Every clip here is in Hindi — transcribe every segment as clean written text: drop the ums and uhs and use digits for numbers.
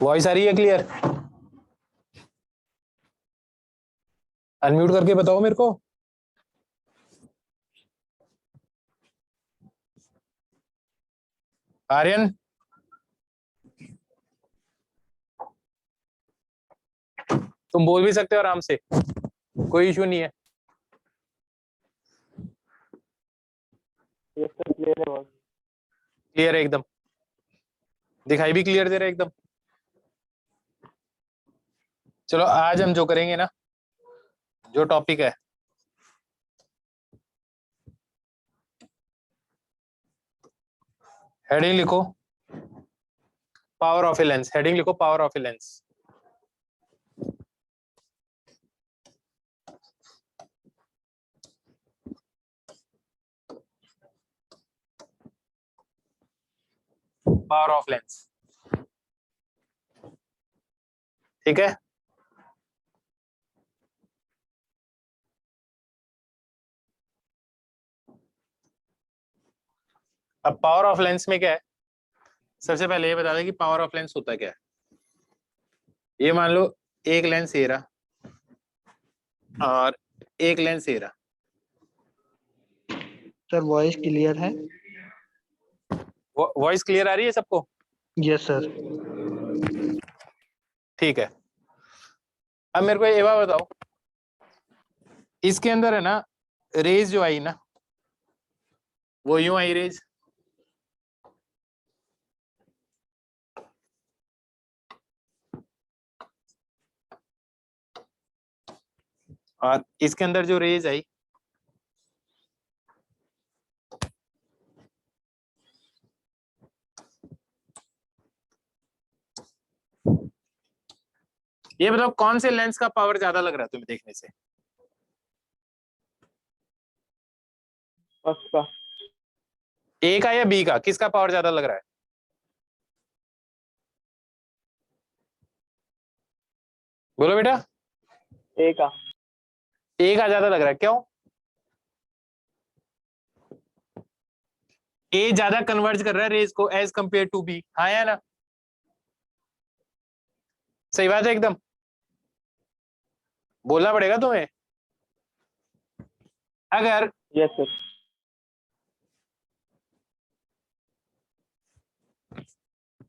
वॉइस आ रही है क्लियर? अनम्यूट करके बताओ मेरे को। आर्यन, तुम बोल भी सकते हो आराम से, कोई इशू नहीं है। क्लियर है एकदम, दिखाई भी क्लियर दे रहा है एकदम। चलो आज हम जो करेंगे ना, जो टॉपिक है, हेडिंग लिखो power of a lens. Heading लिखो power of a lens. Power of lens, ठीक है। अब पावर ऑफ लेंस में क्या है, सबसे पहले ये बता दें कि पावर ऑफ लेंस होता क्या है। ये मान लो एक लेंस ये रहा और एक लेंस ये रहा। सर वॉइस क्लियर है? वॉइस क्लियर आ रही है सबको? Yes sir. ठीक है। अब मेरे को ये बात बताओ, इसके अंदर है ना रेज जो आई ना, वो यूं आई रेज, और इसके अंदर जो रेज आई ये बताओ कौन से लेंस का पावर ज्यादा लग रहा है तुम्हें देखने से? फर्स्ट का। ए का या बी का, किसका पावर ज्यादा लग रहा है? बोलो बेटा। ए का। ए का ज्यादा लग रहा है, क्यों? ए ज्यादा कन्वर्ज कर रहा है रेज को एज कंपेयर टू बी, हाँ या ना? सही बात है एकदम, बोलना पड़ेगा तुम्हें। अगर यस सर।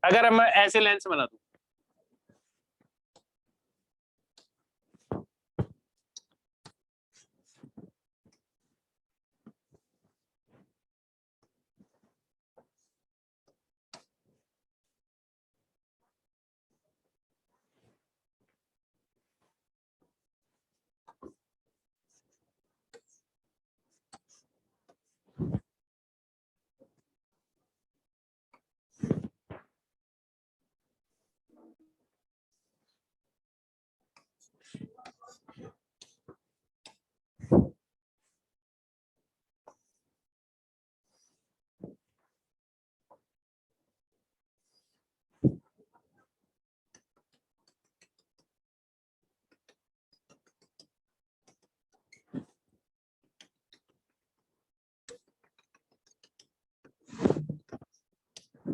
अगर मैं ऐसे लेंस बना दूं,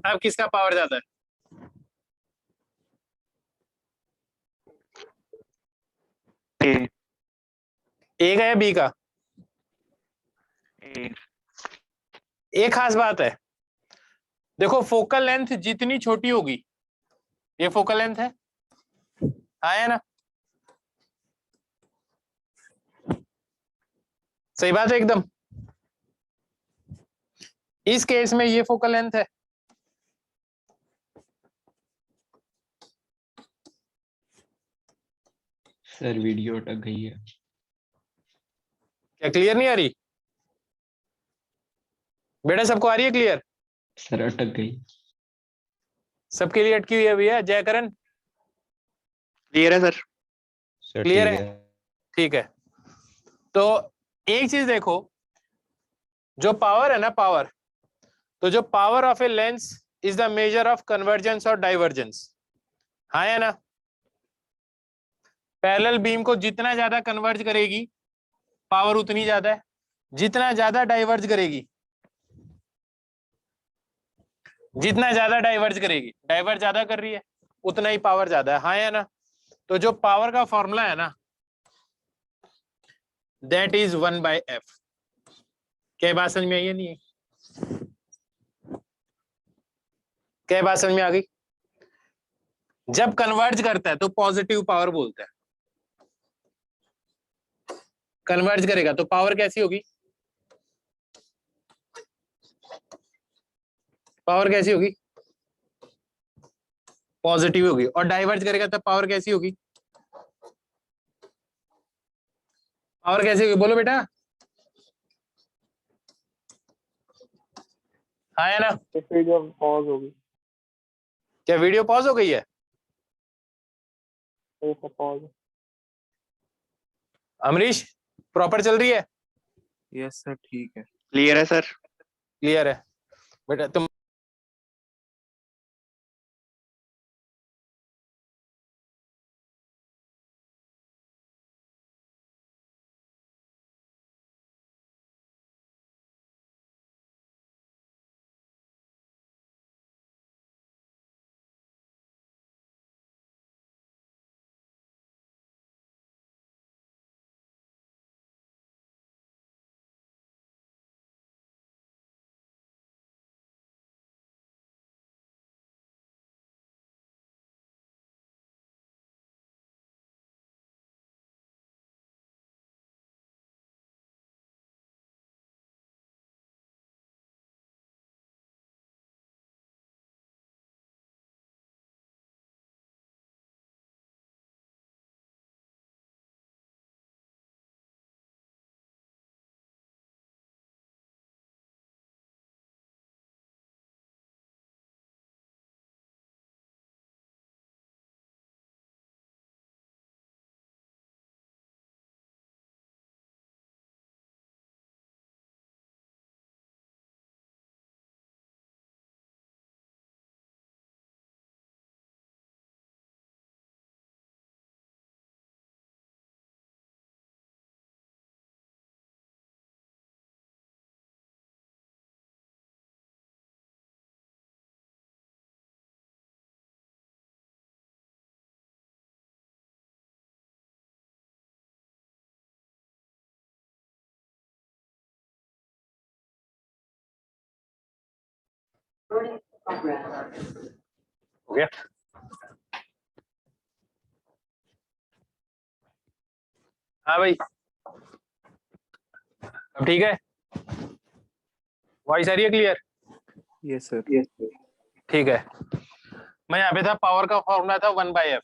अब किसका पावर ज्यादा है? ए का या बी का? एक खास बात है, देखो फोकल लेंथ जितनी छोटी होगी, ये फोकल लेंथ है, हाँ ना? सही बात है एकदम। इस केस में ये फोकल लेंथ है, सर वीडियो अटक गई है। क्या क्लियर नहीं आ रही बेटा? सबको आ रही है क्लियर? सर अटक गई। सबके लिए अटकी हुई है भैया? जयकरण क्लियर है सर। क्लियर है? ठीक है। तो एक चीज देखो, जो पावर है ना पावर, तो जो power of a lens is the major of convergence और डाइवर्जेंस, हाँ या ना? पैरेलल बीम को जितना ज्यादा कन्वर्ज करेगी पावर उतनी ज्यादा है, जितना ज्यादा डाइवर्ज करेगी, जितना ज्यादा डाइवर्ज करेगी, डाइवर्ज ज्यादा कर रही है उतना ही पावर ज्यादा है, हाँ या ना? तो जो पावर का फॉर्मूला है ना, दैट इज 1/f। क्या बात समझ में आई है? नहीं है? क्या बात समझ में आ गई? जब कन्वर्ज करता है तो पॉजिटिव पावर बोलते हैं। कन्वर्ज करेगा तो पावर कैसी होगी? पावर कैसी होगी? पॉजिटिव होगी। और डाइवर्ज करेगा तब पावर कैसी होगी? पावर कैसी होगी बोलो बेटा, हाँ है ना? वीडियो पॉज होगी। क्या वीडियो पॉज हो गई है? पॉज। अमरीश प्रॉपर चल रही है? यस सर ठीक है। क्लियर है सर। क्लियर है बेटा? तुम हो गया? हाँ भाई, अब ठीक है? वॉइस आ रही है क्लियर? Yes sir. ठीक है। मैं यहाँ पे था, पावर का फॉर्मूला था 1/f।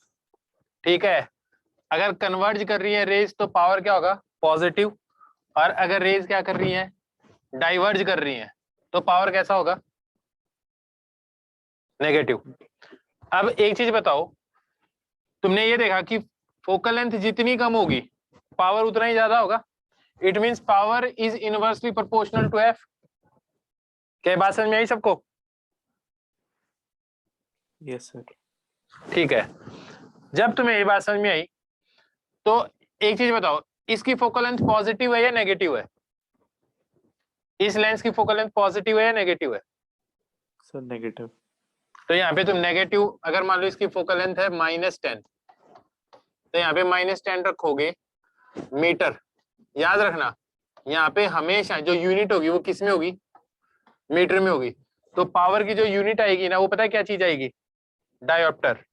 ठीक है? अगर कन्वर्ज कर रही है रेज तो पावर क्या होगा? पॉजिटिव। और अगर रेज क्या कर रही है? डाइवर्ज कर रही है, तो पावर कैसा होगा? नेगेटिव। अब एक चीज बताओ, तुमने ये देखा कि फोकल लेंथ जितनी कम होगी पावर उतना ही ज्यादा होगा। It means power is inversely proportional to f. क्या बात समझ में आई सबको? Yes sir. ठीक है। जब तुम्हें ये बात समझ में आई तो एक चीज बताओ, इसकी फोकल लेंथ पॉजिटिव है या नेगेटिव है? इस लेंस की फोकल लेंथ पॉजिटिव है या नेगेटिव है? Sir negative. तो यहाँ पे तुम नेगेटिव, अगर मान लो इसकी फोकल लेंथ है -10, तो यहाँ पे -10 रखोगे मीटर। याद रखना, यहाँ पे हमेशा जो यूनिट होगी वो किस में होगी? मीटर में होगी। तो पावर की जो यूनिट आएगी ना, वो पता है क्या चीज आएगी? डायोप्टर।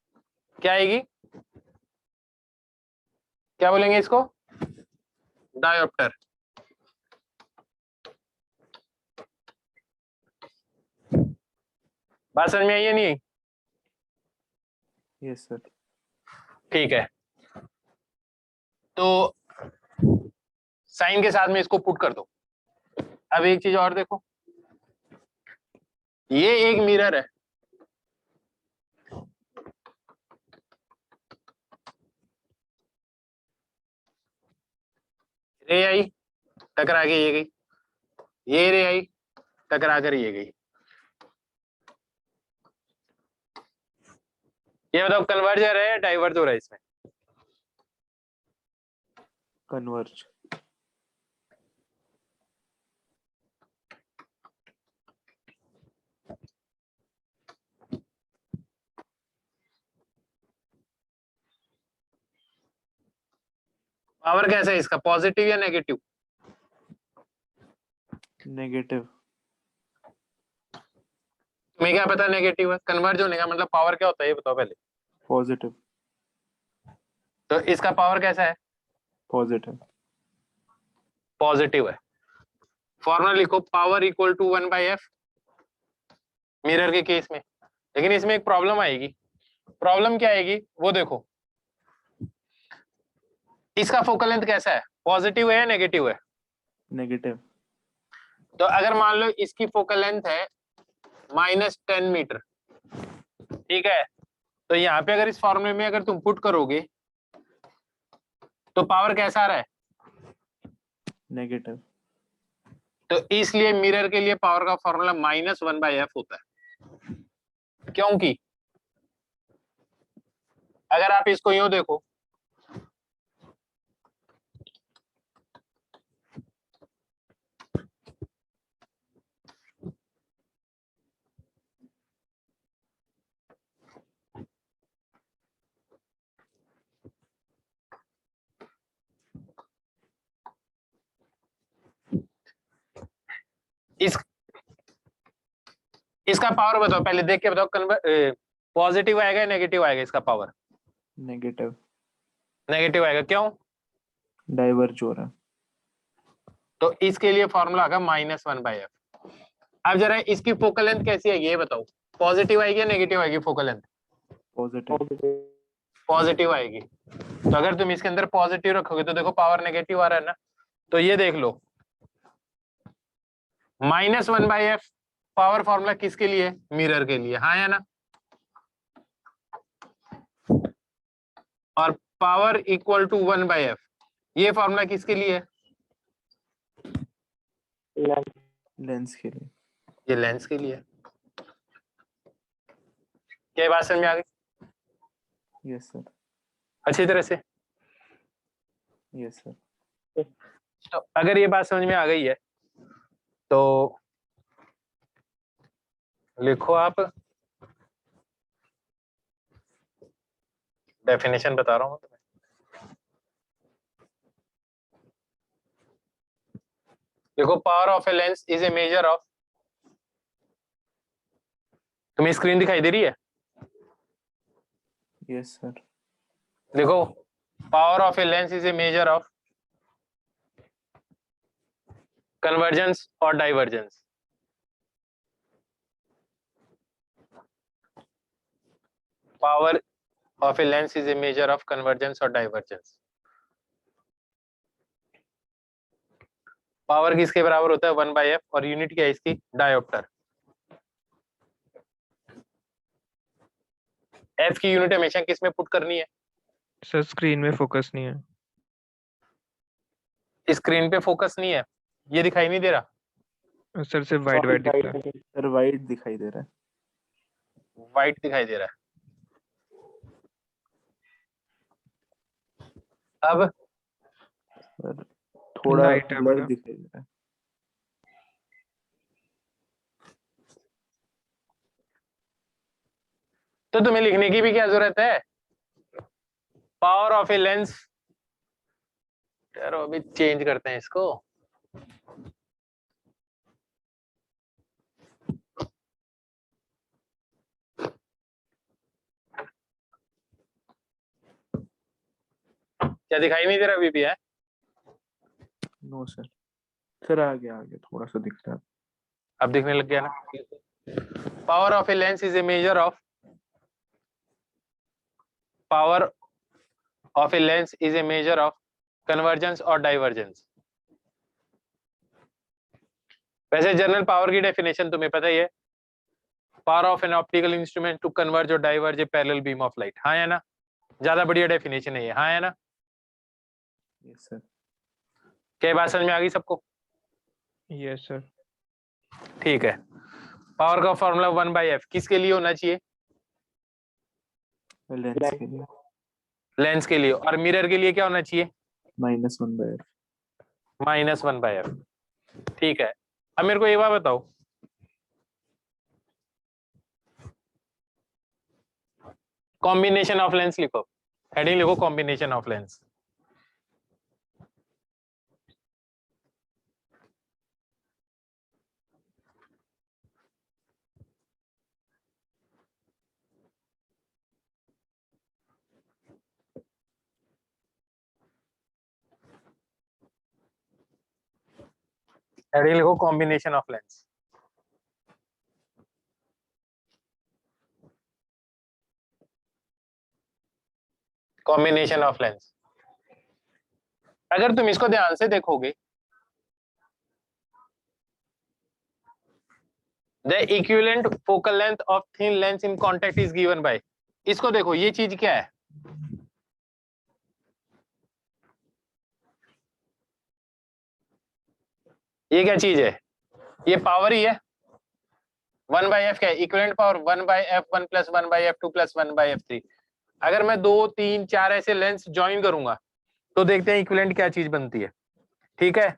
क्या आएगी? क्या बोलेंगे इसको? डायोप्टर। बात समझ में आई है नहीं? Yes sir. ठीक है, तो साइन के साथ में इसको पुट कर दो। अब एक चीज और देखो, ये एक मिरर है। रे आई, टकरा के ये गई, ये रे आई, टकरा कर ये गई। ये बताओ कन्वर्जर है या डाइवर्ज हो रहा है इसमें? कन्वर्ज। पावर कैसा है इसका, पॉजिटिव या नेगेटिव? नेगेटिव। तुम्हें क्या पता नेगेटिव है? कन्वर्ज होने का मतलब पावर क्या होता है ये बताओ पहले। पॉजिटिव। तो इसका पावर कैसा है? पॉजिटिव। पॉजिटिव है। फॉर्मूला लिखो, power equal to 1/f mirror के केस में। लेकिन इसमें एक प्रॉब्लम आएगी। प्रॉब्लम क्या आएगी वो देखो, इसका फोकल लेंथ कैसा है, पॉजिटिव है या नेगेटिव है? नेगेटिव। तो अगर मान लो इसकी फोकल लेंथ है -10 मीटर, ठीक है, तो यहाँ पे अगर इस फॉर्मूले में अगर तुम पुट करोगे तो पावर कैसा आ रहा है? नेगेटिव। तो इसलिए मिरर के लिए पावर का फॉर्मूला -1/f होता है। क्योंकि अगर आप इसको यूं देखो, इस इसका पावर बताओ पहले, देख के बताओ, पॉजिटिव आएगा या नेगेटिव आएगा इसका पावर? नेगेटिव। नेगेटिव आएगा, क्यों? डाइवर्ज हो रहा है। तो इसके लिए फॉर्मूला आएगा -1/f। अब जरा इसकी फोकल लेंथ कैसी आएगी ये बताओ, पॉजिटिव आएगी या नेगेटिव आएगी फोकल लेंथ? पॉजिटिव। पॉजिटिव आएगी। तो अगर तुम इसके अंदर पॉजिटिव रखोगे तो देखो पावर नेगेटिव आ रहा है ना, तो ये देख लो -1/f पावर फॉर्मूला किसके लिए? मिरर के लिए, हाँ या ना? और पावर इक्वल टू 1/f ये फॉर्मूला किसके लिए है? लेंस के लिए। ये लेंस के लिए। क्या बात समझ में आ गई यस सर। अच्छी तरह से? Yes sir. तो अगर ये बात समझ में आ गई है तो लिखो आप, डेफिनेशन बता रहा हूं तुम्हें। देखो, power of a lens is a measure of, तुम्हें स्क्रीन दिखाई दे रही है? Yes sir. देखो, power of a lens is a measure of convergence और divergence. Power of a lens is a measure of convergence or divergence. Power किसके बराबर होता है? 1/f, और यूनिट क्या है इसकी? डायोप्टर। f की यूनिट हमेशा किस में पुट करनी है? सर स्क्रीन में फोकस नहीं है। स्क्रीन पे फोकस नहीं है, ये दिखाई नहीं दे रहा? सर सिर्फ वाइट वाइट दिख रहा है। सर वाइट दिखाई दे रहा है। वाइट दिखाई दे रहा है। अब सर थोड़ा लाइट है ब्लर बड़ा। दिखाई दे रहा है। तो तुम्हें लिखने की भी क्या जरूरत है? पावर ऑफ ए लेंस, चलो अभी चेंज करते हैं इसको। क्या दिखाई नहीं दे रहा अभी भी है? No sir. सर आगे आगे थोड़ा सा दिख रहा है। अब दिखने लग गया ना? Power of a lens is a measure of, power of a lens is a measure of convergence और डाइवर्जेंस। वैसे जनरल पावर की डेफिनेशन तुम्हें पता ही है, power of an optical instrument to converge और diverge a parallel beam of light, हाँ या ना? ज्यादा बढ़िया डेफिनेशन है ये, हाँ या ना? Yes sir. क्या बात समझ में आ गई सबको? Yes sir. ठीक है। पावर का फॉर्मूला 1/f किसके लिए होना चाहिए? लेंस के लिए। लेंस के लिए। और मिरर के लिए क्या होना चाहिए? -1/f। -1/f। ठीक है। अब मेरे को एक बात बताओ, कॉम्बिनेशन ऑफ लेंस लिखो, हेडिंग लिखो कॉम्बिनेशन ऑफ लेंस। हेडिंग लिखो combination of lens. Combination of lens. अगर तुम इसको ध्यान से देखोगे, the equivalent focal length of thin lens in contact is given by, इसको देखो ये चीज क्या है, ये क्या चीज है, ये पावर ही है। 1/f क्या है, equivalent power 1/f1 plus 1/f2 plus 1/f3। अगर मैं 2 3 4 ऐसे लेंस ज्वाइन करूंगा तो देखते हैं इक्विवेलेंट क्या चीज बनती है। ठीक है,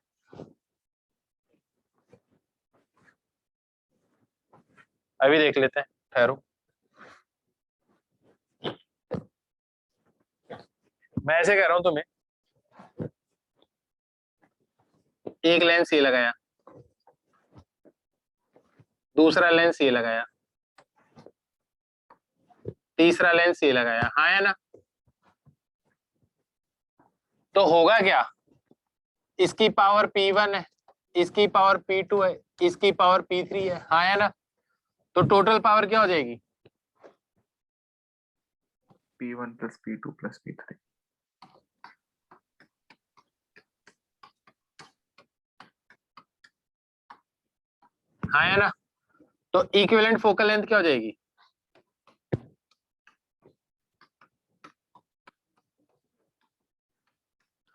अभी देख लेते हैं, ठहरो। मैं ऐसे कह रहा हूं तुम्हें, एक लेंस ये लगाया, दूसरा लेंस ये लगाया, तीसरा लेंस ये लगाया, हाँ या ना? तो होगा क्या, इसकी पावर P1 है, इसकी पावर P2 है, इसकी पावर P3 है, हाँ या ना? तो टोटल पावर क्या हो जाएगी? P1 plus P2 plus P3। हाँ या ना? तो इक्विवेलेंट फोकल लेंथ क्या हो जाएगी?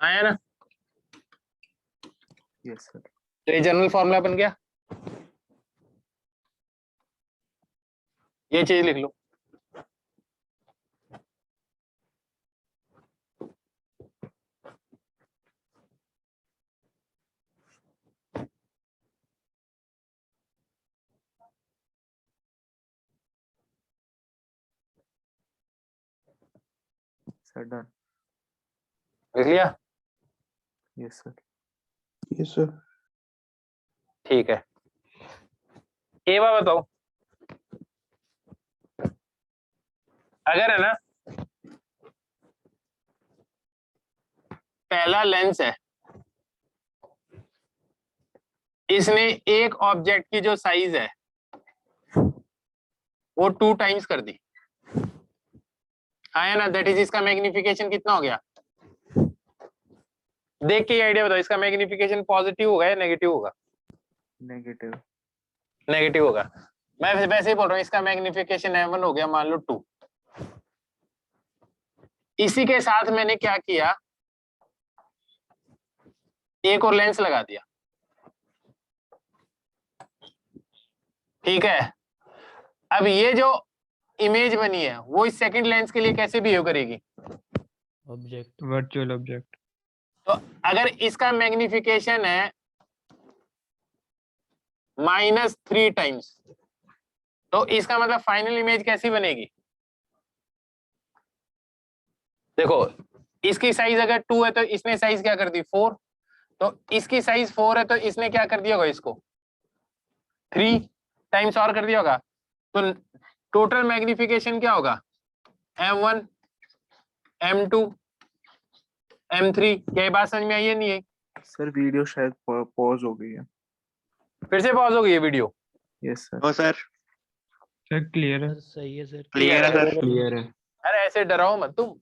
हाँ या ना? Yes sir. तो ये जनरल फॉर्मूला बन गया, ये चीज लिख लो। Sir done. लिख लिया? Yes sir. Yes sir. ठीक है, एक बात बताओ, अगर है ना पहला लेंस है, इसने एक ऑब्जेक्ट की जो साइज है वो 2 टाइम्स कर दी, हाँ या ना? दैट इज, इसका मैग्निफिकेशन कितना हो गया? देख के आइडिया बताओ, इसका मैग्निफिकेशन पॉजिटिव होगा या नेगेटिव होगा? नेगेटिव। नेगेटिव होगा। मैं वैसे ही बोल रहा हूँ, इसका मैग्निफिकेशन M1 हो गया मान लो 2। इसी के साथ मैंने क्या किया, एक और लेंस लगा दिया। ठीक है, अब ये जो इमेज बनी है वो इस सेकंड लेंस के लिए कैसे बिहेव करेगी? ऑब्जेक्ट। Virtual object. तो अगर इसका मैग्निफिकेशन है -3 टाइम्स, तो इसका मतलब फाइनल इमेज कैसी बनेगी? देखो, इसकी साइज अगर 2 है तो इसने साइज क्या कर दी, 4। तो इसकी साइज 4 है तो इसने क्या कर दिया होगा, इसको 3 टाइम्स और कर दिया होगा। तो टोटल मैग्निफिकेशन क्या होगा, M1 M2 M3। क्या ये बात समझ में आई है नहीं है? सर वीडियो शायद पॉज हो गई है। फिर से पॉज हो गई है video? Yes sir. No sir, sir clear है। सही है सर। क्लियर है सर। क्लियर है। अरे ऐसे डराओ मत तुम।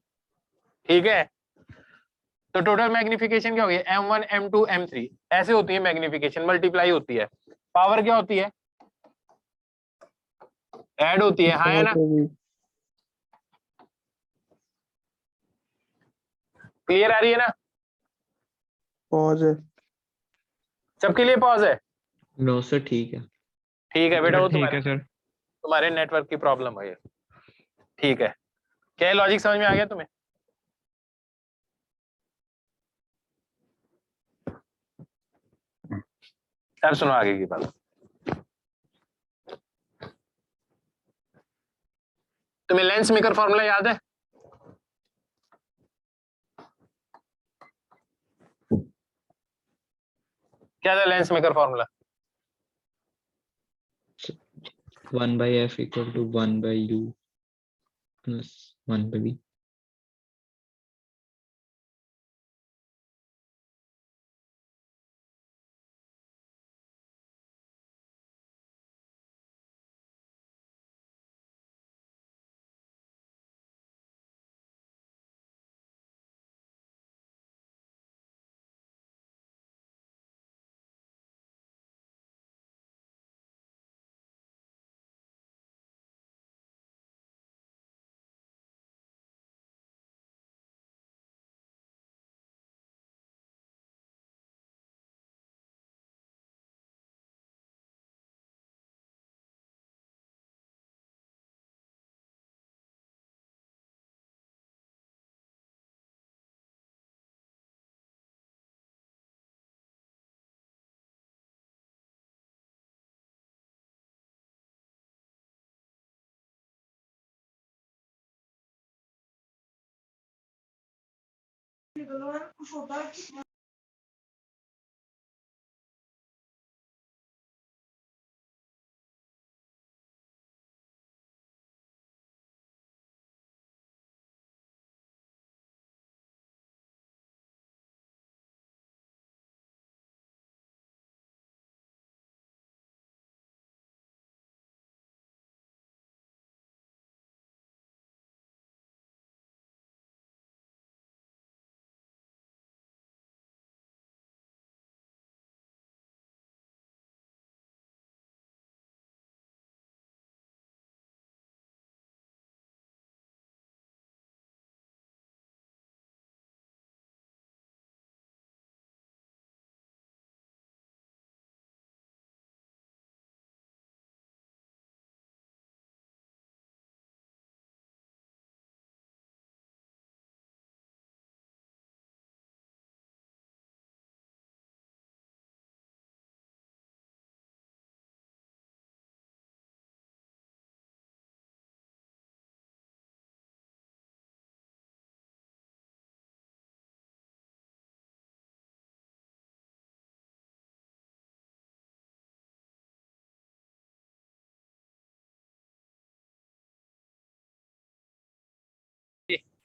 ठीक है, तो टोटल मैग्निफिकेशन क्या होगी, M1 M2 M3 ऐसे होती है मैग्निफिकेशन, मल्टीप्लाई होती है। पावर क्या होती है, ऐड होती है, हाँ या ना? क्लियर आ रही है ना? पॉज है। सबके लिए पॉज है? नो सर ठीक है। ठीक है बेटा, वो ठीक है सर। तुम्हारे नेटवर्क की प्रॉब्लम है ये। ठीक है, क्या लॉजिक समझ में आ गया तुम्हें? अब सुनो आगे की बात। तुम्हें लेंस मेकर फॉर्मूला याद है? क्या था lens maker formula? 1/f equal to 1/u plus 1/v।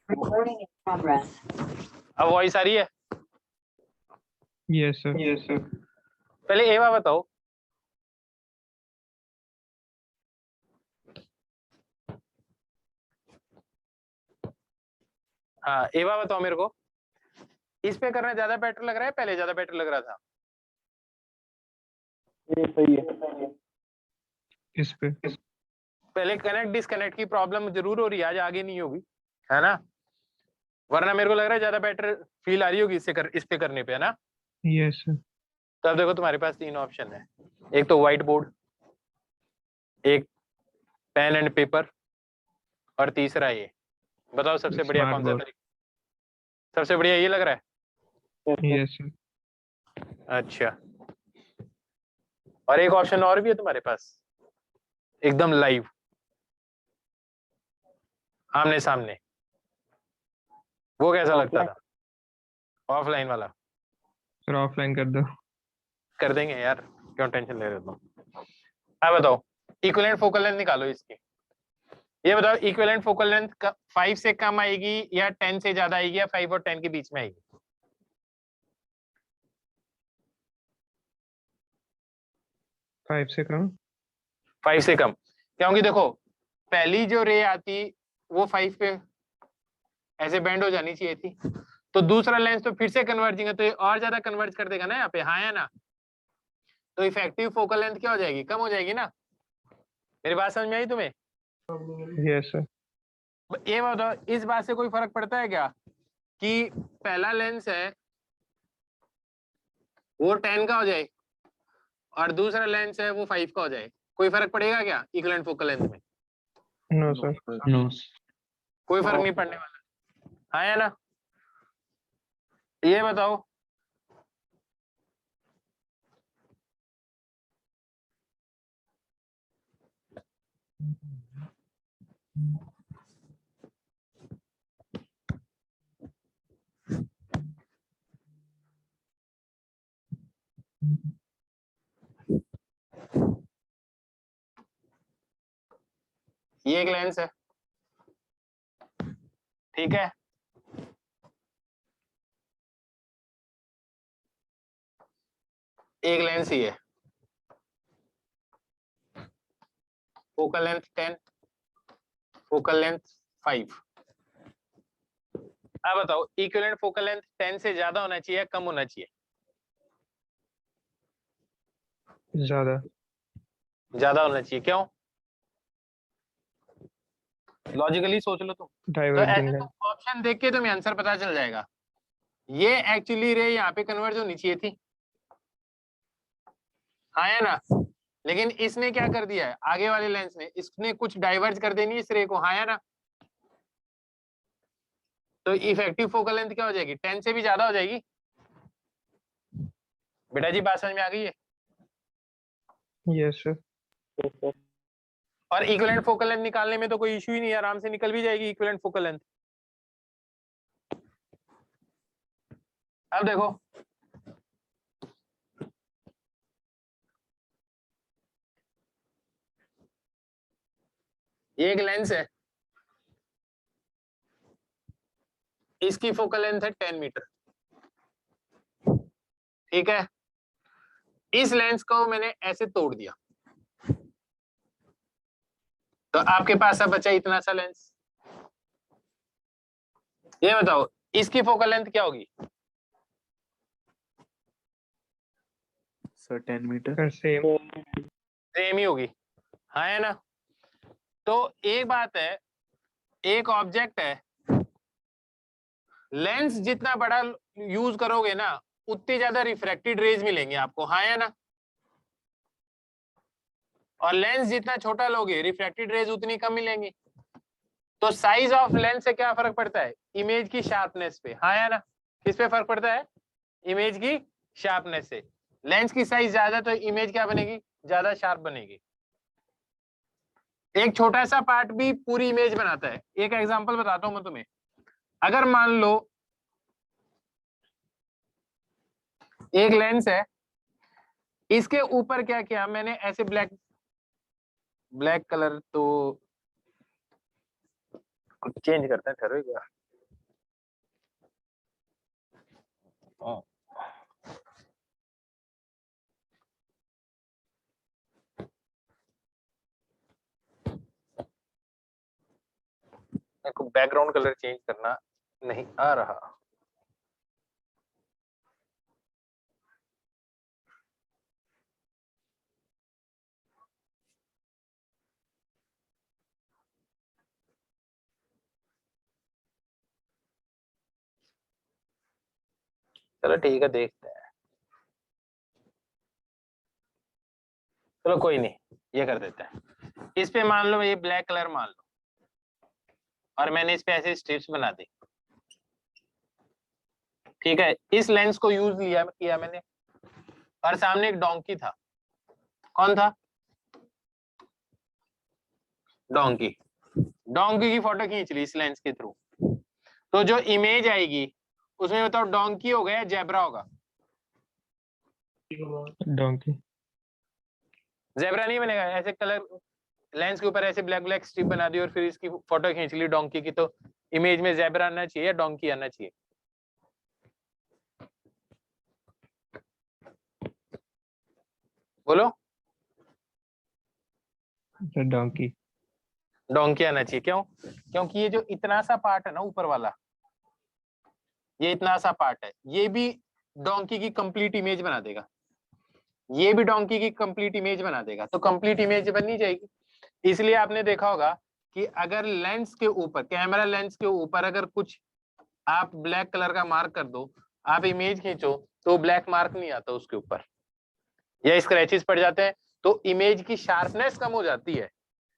Recording in progress. अब वॉइस आ रही है? Yes, sir. Yes, sir. पहले एवा बताओ। हाँ एवा बताओ मेरे को, इस पे करना ज्यादा बेटर लग रहा है, पहले ज्यादा बेटर लग रहा था? ये सही है। इस पे पहले कनेक्ट डिस्कनेक्ट की प्रॉब्लम जरूर हो रही है, आज आगे नहीं होगी, है ना? वरना मेरे को लग रहा है ज्यादा बेटर फील आ रही होगी इस पे करने पे, है ना? yes sir. तो अब देखो तुम्हारे पास 3 ऑप्शन है, एक तो व्हाइट बोर्ड, एक पेन एंड पेपर, और तीसरा ये। बताओ सबसे बढ़िया Smart कौन सा board. तरीका? सबसे बढ़िया ये लग रहा है? Yes sir. अच्छा, और एक ऑप्शन और भी है तुम्हारे पास, एकदम लाइव, आमने सामने, वो कैसा लगता था? ऑफलाइन वाला Sir offline कर दो. कर देंगे यार, क्यों टेंशन ले रहे हो तुम? अब बताओ इक्विवेलेंट फोकल लेंथ निकालो इसकी। ये बताओ इक्विवेलेंट फोकल लेंथ 5 से कम आएगी या 10 से ज्यादा आएगी या 5 और 10 के बीच में आएगी? 5 से कम. 5 से कम, क्योंकि देखो पहली जो रे आती वो 5 पे ऐसे बैंड हो जानी चाहिए थी, तो दूसरा लेंस तो फिर से कन्वर्जिंग है, तो ये और ज्यादा कन्वर्ज कर देगा ना यहाँ पे, हाँ या ना? तो इफेक्टिव फोकल लेंथ क्या हो जाएगी? कम हो जाएगी ना? मेरी बात समझ में आई तुम्हें? Yes sir. ये बताओ इस बात से कोई फर्क पड़ता है क्या कि पहला लेंस है वो 10 का हो जाए और दूसरा लेंस है वो 5 का हो जाए? कोई फर्क पड़ेगा क्या इक्विवेलेंट फोकल लेंथ में? No sir. No. कोई फर्क नहीं पड़ने वाला, हाँ या ना? ये बताओ ये एक लेंस है, ठीक है, एक लेंस ही है, फोकल लेंथ 10, फोकल लेंथ 5। अब बताओ इक्विवेलेंट फोकल लेंथ 10 से ज्यादा होना चाहिए या कम होना चाहिए? ज़्यादा. ज्यादा होना चाहिए, क्यों? लॉजिकली सोच लो तुम, तो Diverging ऐसे है. तो ऑप्शन देख के तुम्हें आंसर पता चल जाएगा। ये एक्चुअली रे यहाँ पे कन्वर्ज होनी चाहिए थी, हाँ या ना? लेकिन इसने क्या कर दिया है, आगे वाले लेंस ने इसने कुछ डाइवर्ज कर देनी है इस रे को, हाँ या ना? तो इफेक्टिव फोकल लेंथ क्या हो जाएगी? 10 से भी ज्यादा हो जाएगी। बेटा जी बात समझ में आ गई है? Yes sir. और इक्विवेलेंट फोकल लेंथ निकालने में तो कोई इशू ही नहीं है, आराम से निकल भी जाएगी इक्विवेलेंट फोकल लेंथ। अब देखो, ये एक लेंस है, इसकी फोकल लेंथ है 10 मीटर, ठीक है। इस लेंस को मैंने ऐसे तोड़ दिया, तो आपके पास अब बचा इतना सा लेंस। ये बताओ इसकी फोकल लेंथ क्या होगी? Sir 10 metre. Sir same same ही होगी, हाँ है ना। तो एक बात है, एक ऑब्जेक्ट है, लेंस जितना बड़ा यूज करोगे ना उतनी ज्यादा रिफ्रैक्टेड रेज मिलेंगे आपको, हाँ है ना। और लेंस जितना छोटा लोगे रिफ्रैक्टेड रेज उतनी कम मिलेंगी। तो साइज ऑफ लेंस से क्या फर्क पड़ता है? इमेज की शार्पनेस पे, हाँ या ना। किस पे फर्क पड़ता है? इमेज की शार्पनेस से। लेंस की साइज ज्यादा तो इमेज क्या बनेगी? ज्यादा शार्प बनेगी। एक छोटा सा पार्ट भी पूरी इमेज बनाता है। एक एग्जांपल बताता हूं मैं तुम्हें। अगर मान लो एक लेंस है, इसके ऊपर क्या किया मैंने, ऐसे ब्लैक कलर तो कुछ चेंज करते हैं, ठहरो एक बार। मेरे को बैकग्राउंड कलर चेंज करना नहीं आ रहा। चलो ठीक है, देखते हैं। चलो कोई नहीं, ये कर देते हैं। इस पे मान लो ये ब्लैक कलर मान लो, और मैंने इस पे ऐसे स्ट्रिप्स बना दी, ठीक है। इस लेंस को यूज किया मैंने, और सामने एक डोंकी था। कौन था? डोंकी। डोंकी की फोटो खींच ली इस लेंस के थ्रू, तो जो इमेज आएगी उसमें बताओ डोंकी होगा या जेब्रा होगा? डोंकी। जेब्रा नहीं बनेगा। ऐसे कलर लेंस के ऊपर ऐसे ब्लैक ब्लैक स्ट्रिप बना दी और फिर इसकी फोटो खींच ली डोंकी की, तो इमेज में जेब्रा आना चाहिए या डोंकी आना चाहिए? बोलो। Sir donkey. डोंकी आना चाहिए। क्यों? क्योंकि ये जो इतना सा पार्ट है ना ऊपर वाला, ये इतना सा पार्ट है, ये भी डोंकी की कंप्लीट इमेज बना देगा, ये भी डोंकी की कंप्लीट इमेज बना देगा, तो कंप्लीट इमेज बनी जाएगी। इसलिए आपने देखा होगा कि अगर लेंस के ऊपर, कैमरा लेंस के ऊपर अगर कुछ आप ब्लैक कलर का मार्क कर दो, आप इमेज खींचो तो ब्लैक मार्क नहीं आता उसके ऊपर, या स्क्रैचेस पड़ जाते हैं, तो इमेज की शार्पनेस कम हो जाती है।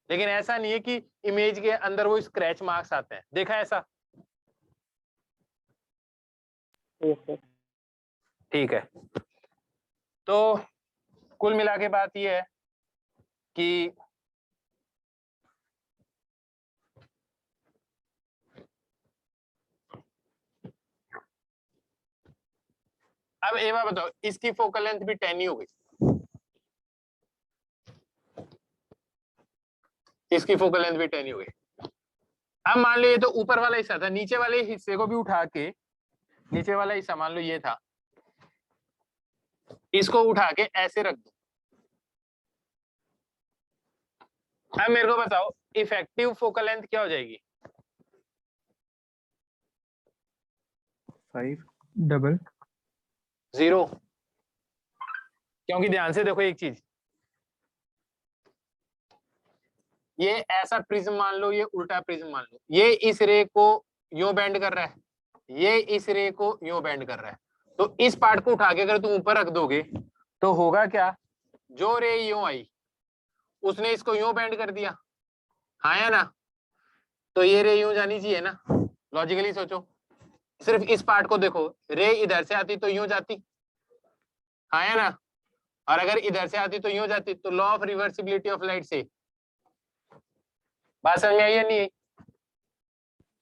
लेकिन ऐसा नहीं है कि इमेज के अंदर वो स्क्रैच मार्क्स आते हैं, देखा ऐसा? Yes sir. ठीक है। तो कुल मिला के बात यह है कि अब एक बात बताओ, इसकी फोकल लेंथ भी 10 ही हो गई, इसकी फोकल लेंथ भी 10 ही हो गई। अब मान लो ये तो ऊपर वाला हिस्सा था, नीचे वाले हिस्से को भी उठा के, नीचे वाला हिस्सा मान लो ये था, इसको उठा के ऐसे रख दो। अब मेरे को बताओ इफेक्टिव फोकल लेंथ क्या हो जाएगी? 5 डबल। 0। क्योंकि ध्यान से देखो एक चीज, ये ऐसा प्रिज्म मान लो, ये उल्टा प्रिज्म मान लो, ये इस रे को यूं बेंड कर रहा है, ये इस रे को यूं बेंड कर रहा है, तो इस पार्ट को उठा के अगर तुम ऊपर रख दोगे तो होगा क्या? जो रे यूं आई उसने इसको यूं बेंड कर दिया, हाँ या ना। तो ये रे यूं जानी चाहिए ना, लॉजिकली सोचो। सिर्फ इस पार्ट को देखो, रे इधर से आती तो यूं जाती, हाँ या ना, और अगर इधर से आती तो यूं जाती। तो law of reversibility of light से बात समझ में आई या नहीं?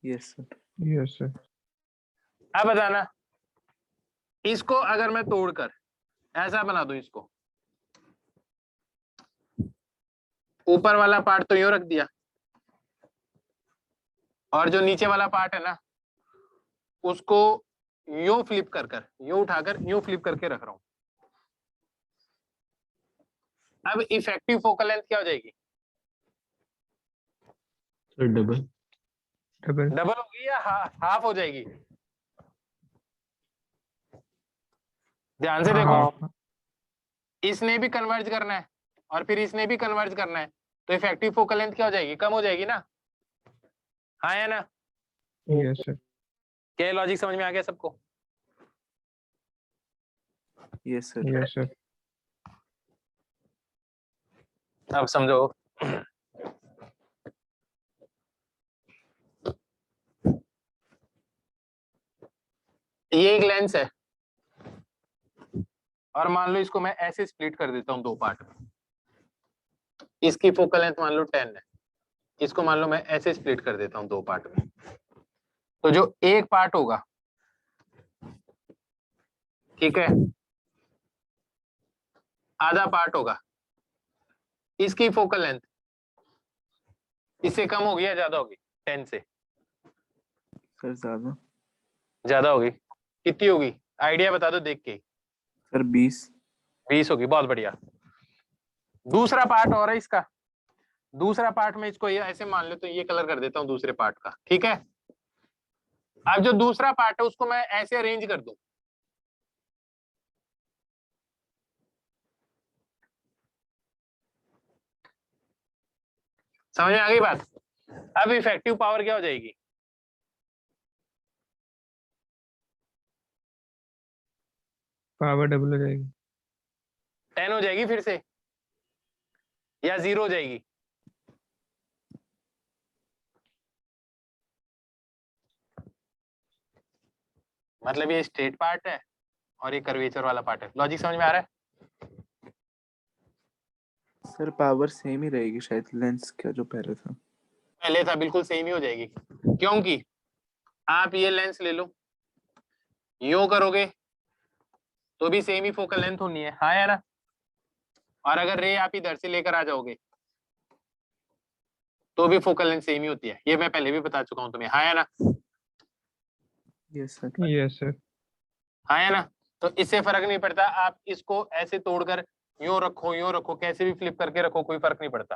Yes sir. Yes sir. अब बताना इसको अगर मैं तोड़कर ऐसा बना दूं, इसको ऊपर वाला पार्ट तो यूं रख दिया, और जो नीचे वाला पार्ट है ना उसको यूं फ्लिप कर कर, यूं उठाकर यूं फ्लिप करके रख रहा हूं। अब इफेक्टिव फोकल लेंथ क्या हो जाएगी? Sir double. डबल। डबल होगी या हाफ हो जाएगी? ध्यान से देखो, हाँ इसने भी कन्वर्ज करना है और फिर इसने भी कन्वर्ज करना है, तो इफेक्टिव फोकल लेंथ क्या हो जाएगी? कम हो जाएगी ना? हाँ या ना? Yes sir. क्या लॉजिक समझ में आ गया सबको? Yes sir. Yes sir. अब समझो, ये एक लेंस है और मान लो इसको मैं ऐसे स्प्लिट कर देता हूं दो पार्ट में। इसकी फोकल लेंथ मान लो 10 है, इसको मान लो मैं ऐसे स्प्लिट कर देता हूं दो पार्ट में। तो जो एक पार्ट होगा, ठीक है, आधा पार्ट होगा, इसकी फोकल लेंथ इससे कम होगी या ज्यादा होगी? 10 से सर ज्यादा। ज्यादा होगी। कितनी होगी? आइडिया बता दो देख के। सर 20। 20 होगी, बहुत बढ़िया। दूसरा पार्ट और है इसका, दूसरा पार्ट में इसको ये ऐसे मान ले, तो ये कलर कर देता हूं दूसरे पार्ट का, ठीक है। अब जो दूसरा पार्ट है उसको मैं ऐसे अरेंज कर दूं, समझ में आ गई बात? अब इफेक्टिव पावर क्या हो जाएगी? पावर डबल हो जाएगी। 10 हो जाएगी फिर से या 0 हो जाएगी? मतलब ये स्ट्रेट पार्ट है और ये कर्वेचर वाला पार्ट है। लॉजिक समझ में आ रहा है? सर पावर सेम ही रहेगी शायद, लेंस का जो पहले था। पहले था बिल्कुल सेम ही हो जाएगी, क्योंकि आप ये लेंस ले लो, यूं करोगे तो भी सेम ही फोकल लेंथ होनी है, हाँ या ना? और अगर रे आप इधर से लेकर आ जाओगे तो भी फोकल लेंथ सेम ही होती है, ये मैं पहले भी बता चुका हूं तुम्हें, हाँ या ना? Yes sir. Yes sir. हाँ या ना? तो इससे फर्क नहीं पड़ता, आप इसको ऐसे तोड़कर यूं रखो, कैसे भी फ्लिप करके रखो, कोई फर्क नहीं पड़ता,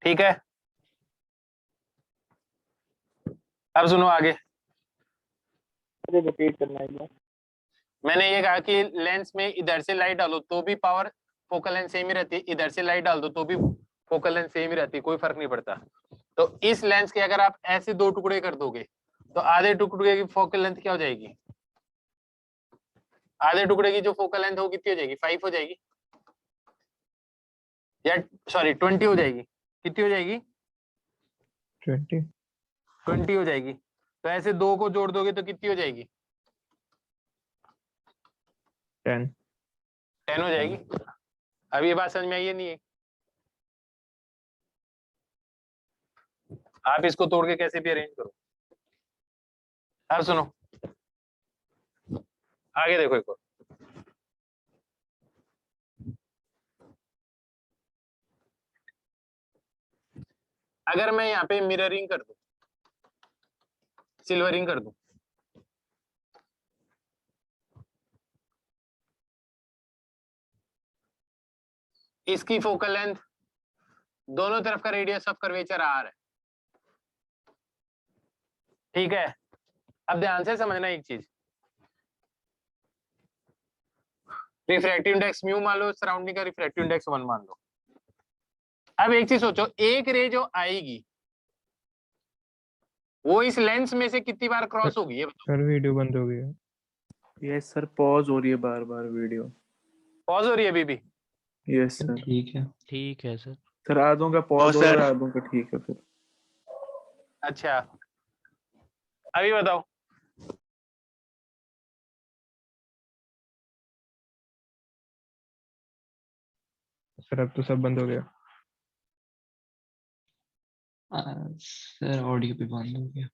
ठीक है। अब सुनो आगे। रिपीट करना है एक बार। मैंने ये कहा कि लेंस में इधर से लाइट डालो तो भी पावर फोकल लेंथ सेम ही रहती है, इधर से लाइट डाल दो तो भी फोकल लेंथ सेम ही रहती है, कोई फर्क नहीं पड़ता। तो इस लेंस के अगर आप ऐसे दो टुकड़े कर दोगे तो आधे टुकड़े की फोकल लेंथ क्या हो जाएगी? आधे टुकड़े की जो फोकल लेंथ हो कितनी हो जाएगी? 5 हो जाएगी, या सॉरी 20 हो जाएगी। कितनी हो जाएगी? 20। 20 हो जाएगी। तो ऐसे दो को जोड़ दोगे तो कितनी हो जाएगी? 10। 10 हो जाएगी। अब ये बात समझ में आई है नहीं है? आप इसको तोड़ के कैसे भी अरेंज करो। अब सुनो आगे देखो एक और। अगर मैं यहाँ पे मिररिंग कर दूं, सिल्वरिंग कर दूं, इसकी फोकल लेंथ दोनों तरफ का रेडियस ऑफ कर्वेचर आर है, ठीक है। अब ध्यान से समझना एक चीज, रिफ्रैक्टिव इंडेक्स म्यू मान लो, सराउंडिंग का रिफ्रैक्टिव इंडेक्स 1 मान लो। अब एक चीज सोचो, एक रे जो आएगी वो इस लेंस में से कितनी बार क्रॉस होगी, ये बताओ। सर वीडियो बंद हो गया। यस सर, पॉज हो रही है बार बार वीडियो। पॉज हो रही है अभी भी? Yes sir. ठीक है सर। सर आधों का पॉज हो रहा है, आधों का ठीक है फिर। अच्छा अभी बताओ। सर अब तो सब बंद हो गया। सर ऑडियो भी बंद हो गया।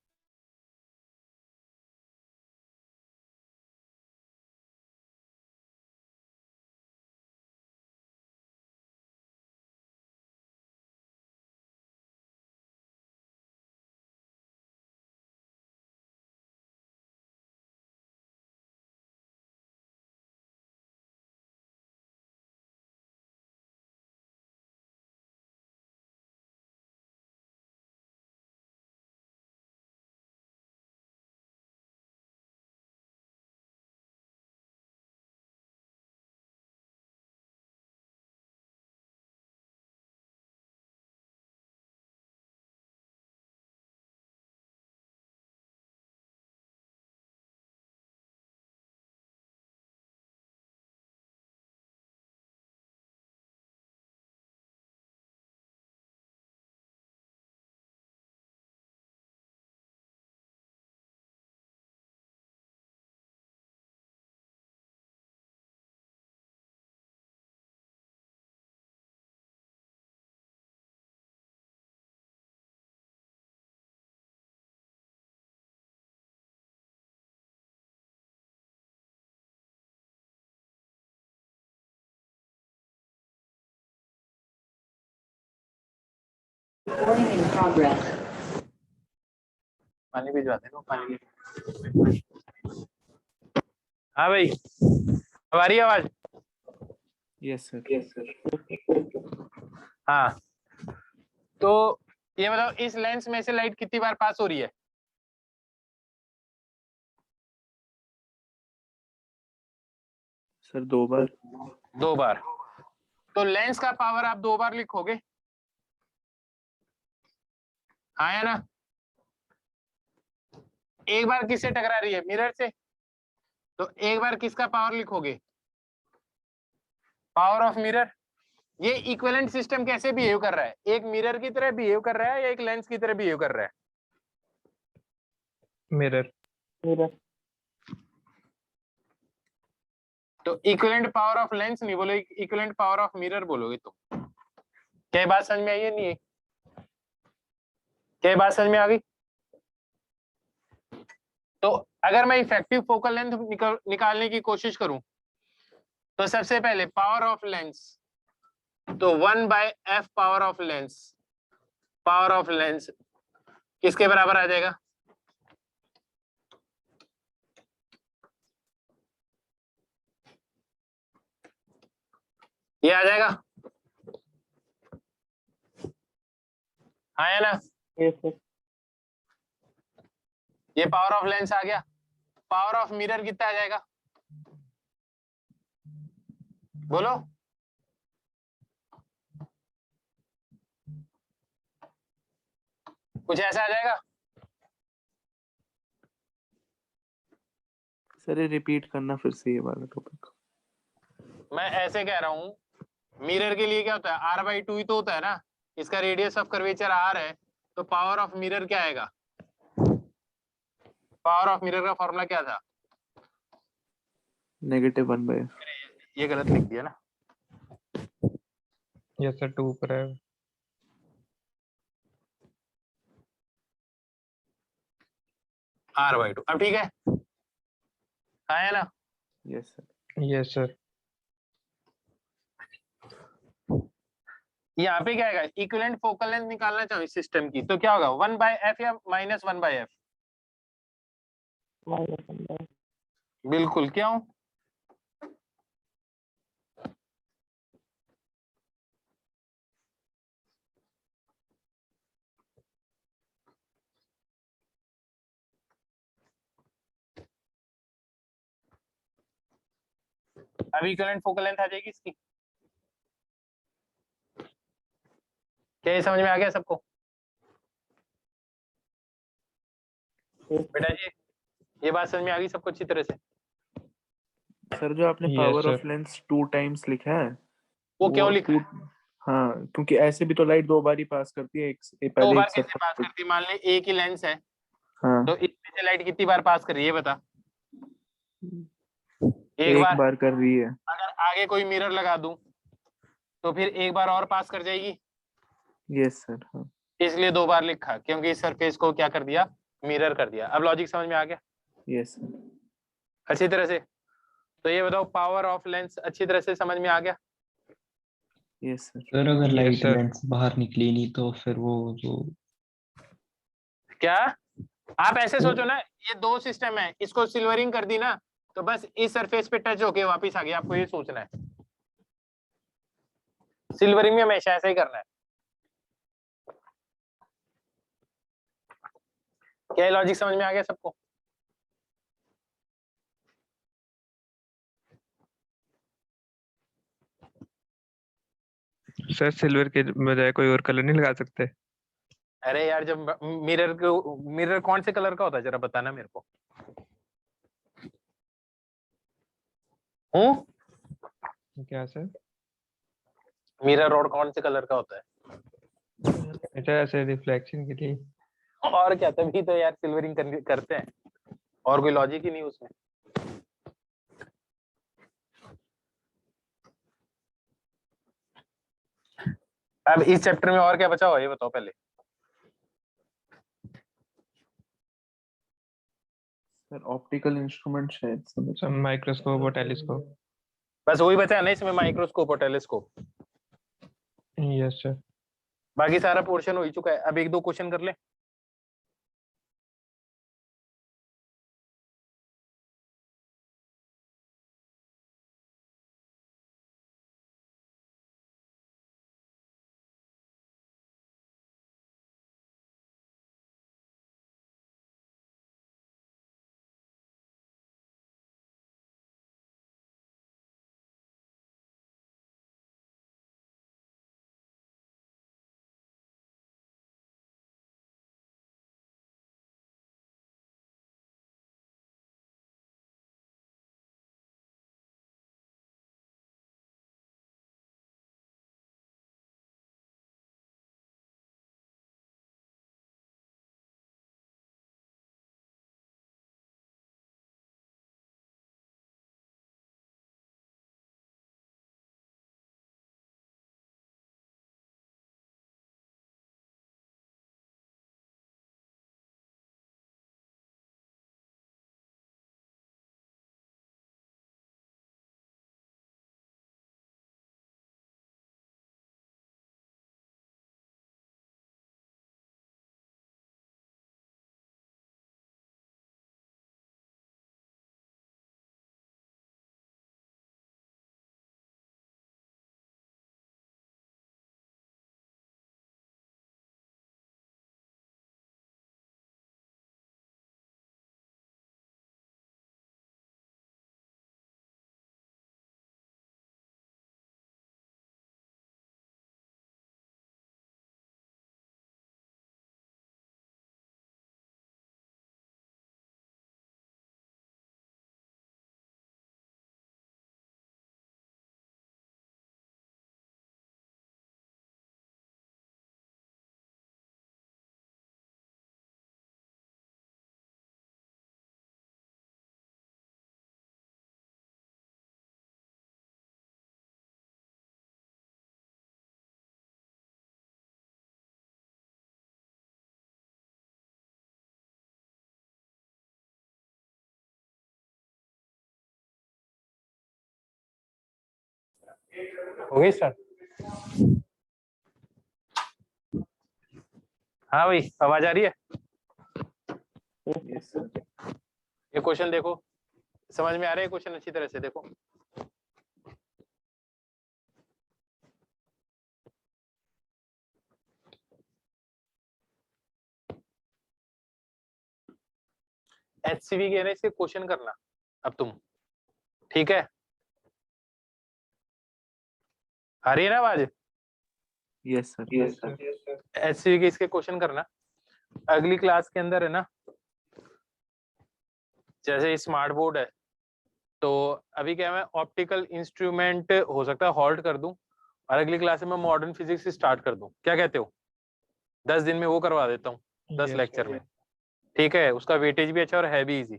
Recording in progress. पानी भिजवा देना पानी। हाँ भाई, अब आ रही है आवाज? Yes sir. हाँ, तो ये बताओ इस लेंस में से लाइट कितनी बार पास हो रही है? सर 2 बार। 2 बार। तो लेंस का पावर आप 2 बार लिखोगे, हाँ या ना? एक बार किससे टकरा रही है? मिरर से। तो एक बार किसका पावर लिखोगे? Power of mirror. ये इक्विवेलेंट सिस्टम कैसे बिहेव कर रहा है? एक मिरर की तरह बिहेव कर रहा है या एक लेंस की तरह बिहेव कर रहा है? मिरर। तो इक्विवेलेंट पावर ऑफ लेंस नहीं बोलो, इक्विवेलेंट पावर ऑफ मिरर बोलोगे तुम। क्या बात समझ में आई है? नहीं है? क्या बात समझ में आ गई? तो अगर मैं इफेक्टिव फोकल लेंथ निकालने की कोशिश करूं तो सबसे पहले पावर ऑफ लेंस, तो 1/f power of lens, power of lens किसके बराबर आ जाएगा? ये आ जाएगा, हाँ या ना? Yes sir. ये पावर ऑफ लेंस आ गया। पावर ऑफ मिरर कितना आ जाएगा? बोलो। कुछ ऐसा आ जाएगा? सर ये रिपीट करना फिर से ये वाला टॉपिक। मैं ऐसे कह रहा हूं, मिरर के लिए क्या होता है? r/2 ही तो होता है ना, इसका रेडियस ऑफ कर्वेचर r है, तो पावर ऑफ मिरर क्या आएगा? पावर ऑफ मिरर का फॉर्मूला क्या था? -1/f। ये गलत लिख दिया ना। यस सर 2 पर है। r/2। अब ठीक है, हाँ है ना? Yes sir. Yes sir. यहाँ पे क्या आएगा? इक्विवेलेंट फोकल लेंथ निकालना चाहूँ इस सिस्टम की, तो क्या होगा? 1/f या -1/f? बिल्कुल। क्यों? अब इक्विवेलेंट फोकल लेंथ आ जाएगी इसकी। क्या ये समझ में आ गया सबको? बेटा जी, ये बात समझ में आ गई सबको अच्छी तरह से? सर जो आपने Yes, power sir. Of lens 2 times लिखा है वो क्यों लिखा है? हाँ, क्योंकि ऐसे भी तो लाइट 2 बार ही पास करती है। एक 2 पहले बार एक कैसे पास करती है? मान ले एक ही लेंस है, हाँ, तो इसमें से लाइट कितनी बार पास कर रही है बता? एक एक बार। बार कर रही है। अगर आगे कोई मिरर लगा दूं तो फिर एक बार और पास कर जाएगी, यस सर। हाँ इसलिए 2 बार लिखा, क्योंकि इस सरफेस को क्या कर दिया? मिरर कर दिया। अब लॉजिक समझ में आ गया यस सर। अच्छी तरह से? तो ये बताओ पावर ऑफ लेंस अच्छी तरह से समझ में आ गया? Yes sir. सर अगर Yes, लाइट sir. लेंस बाहर निकली नहीं तो फिर वो जो क्या आप ऐसे सोचो ना, ये 2 सिस्टम है, इसको सिल्वरिंग कर दी ना तो बस इस सरफेस पे टच होके वापस आ गया। आपको ये सोचना है, सिल्वरिंग में हमेशा ऐसा ही करना है। क्या लॉजिक समझ में आ गया सबको? सर सिल्वर के बजाय कोई और कलर नहीं लगा सकते? अरे यार, जब मिरर कौन से कलर का होता है जरा बताना मेरे को। क्या सर? मिरर रॉड कौन से कलर का होता है? अच्छा, ऐसे रिफ्लेक्शन के लिए। और क्या, तभी तो यार सिल्वरिंग करते हैं, और कोई लॉजिक ही नहीं उसमें। अब इस चैप्टर में और क्या बचा हुआ ये बताओ पहले। सर ऑप्टिकल इंस्ट्रूमेंट शायद समझ। सर माइक्रोस्कोप और टेलीस्कोप। बस वही बचा है ना इसमें, माइक्रोस्कोप और टेलीस्कोप। Yes sir. बाकी सारा पोर्शन हो ही चुका है, अब एक दो क्वेश्चन कर ले। हो गई स्टार्ट? हाँ भाई, आवाज आ रही है? Yes sir. ये क्वेश्चन देखो, समझ में आ रहा है क्वेश्चन अच्छी तरह से देखो। HCV के ना इसके क्वेश्चन करना अब तुम, ठीक है? आ रही है ना आवाज? Yes sir. Yes sir. HCV के इसके क्वेश्चन करना अगली क्लास के अंदर, है ना? जैसे स्मार्ट बोर्ड है, तो अभी क्या मैं ऑप्टिकल इंस्ट्रूमेंट हो सकता है हॉल्ट कर दूं और अगली क्लास में मैं मॉडर्न फिजिक्स स्टार्ट कर दूं, क्या कहते हो? 10 दिन में वो करवा देता हूँ, 10 Yes, लेक्चर में, ठीक है? उसका वेटेज भी अच्छा और है भी इजी।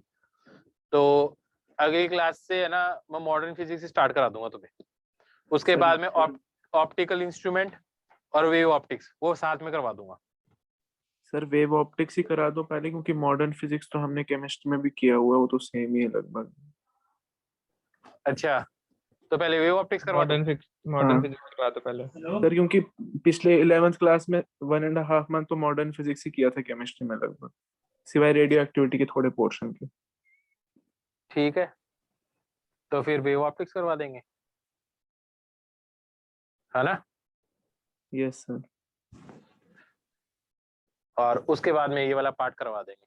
तो अगली क्लास से, है ना, मैं मॉडर्न फिजिक्स स्टार्ट करा दूंगा तुम्हें। उसके सर, बाद में ऑप्टिकल इंस्ट्रूमेंट और वेव ऑप्टिक्स वो साथ में करवा दूंगा। सर वेव ऑप्टिक्स ही करा दो पहले, क्योंकि मॉडर्न फिजिक्स तो हमने केमिस्ट्री में भी किया हुआ है, वो तो सेम ही है लगभग। अच्छा, तो पहले वेव ऑप्टिक्स करवा दो। मॉडर्न हाँ। फिजिक्स करवा दो पहले। सर क्योंकि पिछले 11th क्लास में 1.5 मंथ तो मॉडर्न फिजिक्स ही किया था केमिस्ट्री में लगभग, सिवाय रेडियो एक्टिविटी के थोड़े पोर्शन के। ठीक है, तो फिर वेव ऑप्टिक्स करवा देंगे, है ना? Yes sir. और उसके बाद में ये वाला पार्ट करवा देंगे,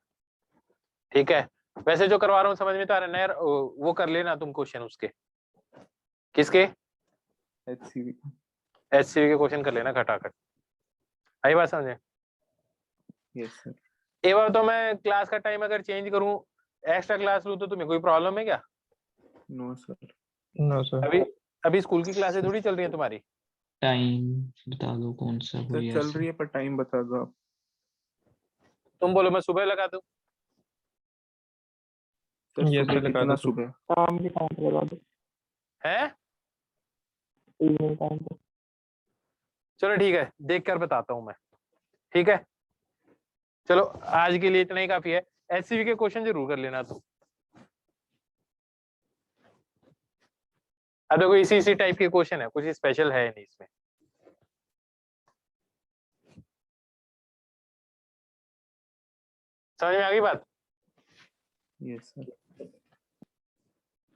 ठीक है? वैसे जो करवा रहा हूँ समझ में तो आ रहा है ना यार? वो कर लेना तुम क्वेश्चन उसके, किसके? HCV। HCV के क्वेश्चन कर लेना खटाखट। आई बात समझे? Yes sir. एक बार तो मैं क्लास का टाइम अगर चेंज करूँ, एक्स्ट्रा क्लास लूँ, तो तुम्हें कोई प्रॉब्लम है क्या? No sir. No sir. अभी स्कूल की क्लासेस थोड़ी चल रही है तुम्हारी। टाइम बता दो कौन सा सर कोई चल ऐसा। रही है पर टाइम बता दो आप। तुम बोलो मैं सुबह लगा दूं? सर Yes, सुबह सर, लगा कितना दो। सुबह? शाम के टाइम पे लगा दो, है? इवनिंग टाइम पे। चलो ठीक है, देख कर बताता हूँ मैं, ठीक है? चलो आज के लिए इतना ही काफी है। HCV के क्वेश्चन जरूर कर लेना तुम। अब देखो इसी टाइप के क्वेश्चन है, कुछ स्पेशल है नहीं इसमें। समझ में आ गई बात? Yes sir.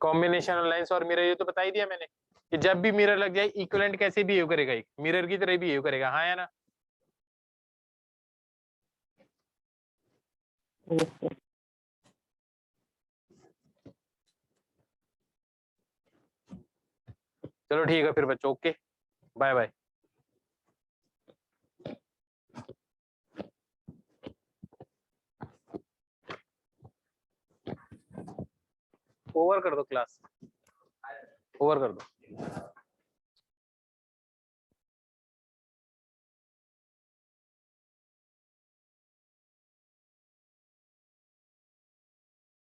Combination of lens और मिरर, ये तो बता ही दिया मैंने कि जब भी मिरर लग जाए इक्विवेलेंट कैसे बिहेव करेगा, एक मिरर की तरह बिहेव करेगा, हाँ या ना? Yes sir. चलो ठीक है फिर बच्चों, ओके बाय बाय। ओवर कर दो क्लास, ओवर कर दो।